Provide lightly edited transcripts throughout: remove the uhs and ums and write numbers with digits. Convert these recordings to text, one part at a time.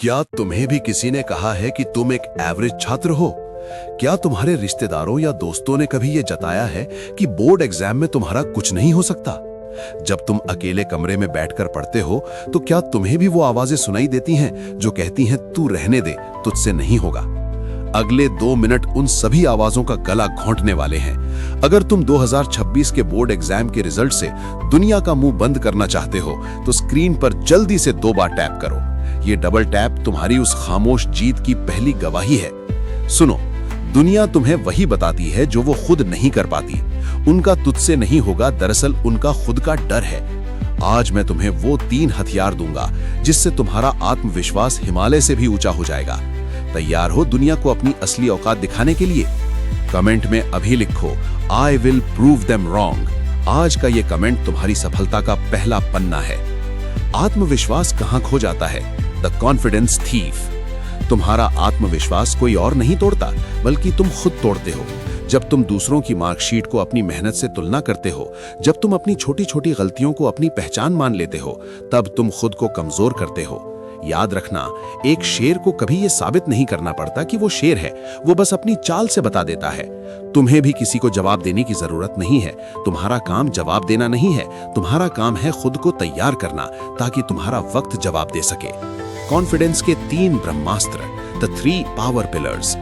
क्या तुम्हें भी किसी ने कहा है कि तुम एक एवरेज छात्र हो? क्या तुम्हारे रिश्तेदारों या दोस्तों ने कभी ये जताया है कि बोर्ड एग्जाम में तुम्हारा कुछ नहीं हो सकता? जब तुम अकेले कमरे में बैठकर पढ़ते हो तो क्या तुम्हें भी वो आवाजें सुनाई देती हैं जो कहती हैं तू रहने दे, तुझसे नहीं होगा? अगले 2 मिनट उन सभी आवाजों का गला घोंटने वाले हैं। अगर तुम 2026 के बोर्ड एग्जाम के रिजल्ट से दुनिया का मुंह बंद करना चाहते हो तो स्क्रीन पर जल्दी से 2 बार टैप करो। ये डबल टैप तुम्हारी उस खामोश जीत की पहली गवाही है। सुनो, दुनिया तुम्हें वही बताती है जो वो खुद नहीं कर पाती। उनका तुझसे नहीं होगा, दरअसल उनका खुद का डर है। आज मैं तुम्हें वो 3 हथियार दूंगा जिससे तुम्हारा आत्मविश्वास हिमालय से भी ऊंचा हो जाएगा। तैयार हो दुनिया को अपनी असली औकात दिखाने के लिए? कमेंट में अभी लिखो, I will prove them wrong. आज का ये कमेंट तुम्हारी सफलता का पहला पन्ना है। आत्मविश्वास कहां खो जाता है? The confidence thief. तुम्हारा आत्मविश्वास कोई और नहीं तोड़ता, बल्कि तुम खुद तोड़ते हो। जब तुम दूसरों की मार्कशीट को अपनी मेहनत से तुलना करते हो, जब तुम अपनी छोटी छोटी गलतियों को अपनी पहचान मान लेते हो, तब तुम खुद को कमजोर करते हो। याद रखना, एक शेर को कभी यह साबित नहीं करना पड़ता कि वो शेर है, वो बस अपनी चाल से बता देता है। तुम्हें भी किसी को जवाब देने की जरूरत नहीं है। तुम्हारा काम जवाब देना नहीं है, तुम्हारा काम है खुद को तैयार करना ताकि तुम्हारा वक्त जवाब दे सके। कॉन्फिडेंस के 3 ब्रह्मास्त्र, द 3 पावर पिलर्स।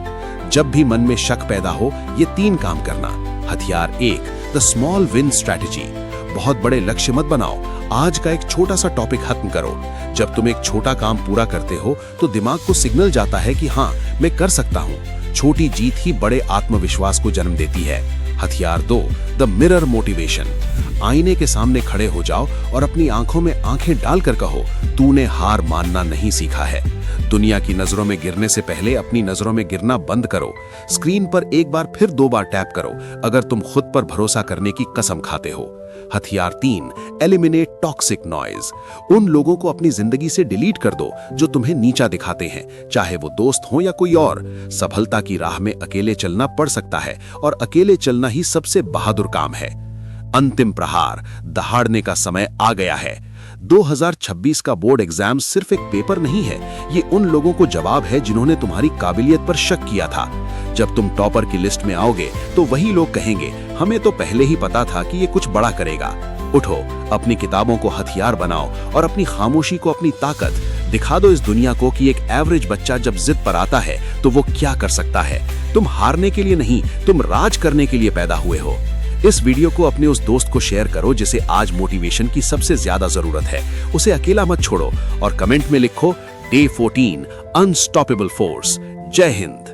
जब भी मन में शक पैदा हो, ये 3 काम करना। हथियार 1, द स्मॉल विन स्ट्रैटेजी। बहुत बड़े लक्ष्य मत बनाओ, आज का एक छोटा सा टॉपिक खत्म करो। जब तुम एक छोटा काम पूरा करते हो तो दिमाग को सिग्नल जाता है कि हाँ, मैं कर सकता हूँ। छोटी जीत ही बड़े आत्मविश्वास को जन्म देती है। हथियार 2, द मिरर मोटिवेशन। आईने के सामने खड़े हो जाओ और अपनी आंखों में आंखें डालकर कहो, तूने हार मानना नहीं सीखा है। दुनिया की नजरों में गिरने से पहले अपनी नजरों में गिरना बंद करो। स्क्रीन पर एक बार फिर 2 बार टैप करो अगर तुम खुद पर भरोसा करने की कसम खाते हो। हथियार 3, एलिमिनेट टॉक्सिक नॉइज। उन लोगों को अपनी जिंदगी से डिलीट कर दो जो तुम्हें नीचा दिखाते हैं, चाहे वो दोस्त हो या कोई और। सफलता की राह में अकेले चलना पड़ सकता है और अकेले चलना ही सबसे बहादुर काम है। अंतिम प्रहार, दहाड़ने का समय आ गया है। 2026 का बोर्ड एग्जाम सिर्फ एक पेपर नहीं है, ये उन लोगों को जवाब है जिन्होंने तुम्हारी काबिलियत पर शक किया था। जब तुम टॉपर की लिस्ट में आओगे तो वही लोग कहेंगे, हमें तो पहले ही पता था कि ये कुछ बड़ा करेगा। उठो, अपनी किताबों को हथियार बनाओ और अपनी खामोशी को अपनी ताकत। दिखा दो इस दुनिया को कि एक एवरेज बच्चा जब जिद पर आता है तो वो क्या कर सकता है। तुम हारने के लिए नहीं, तुम राज करने के लिए पैदा हुए हो। इस वीडियो को अपने उस दोस्त को शेयर करो जिसे आज मोटिवेशन की सबसे ज्यादा जरूरत है। उसे अकेला मत छोड़ो और कमेंट में लिखो, डे 14 अनस्टॉपेबल फोर्स। जय हिंद।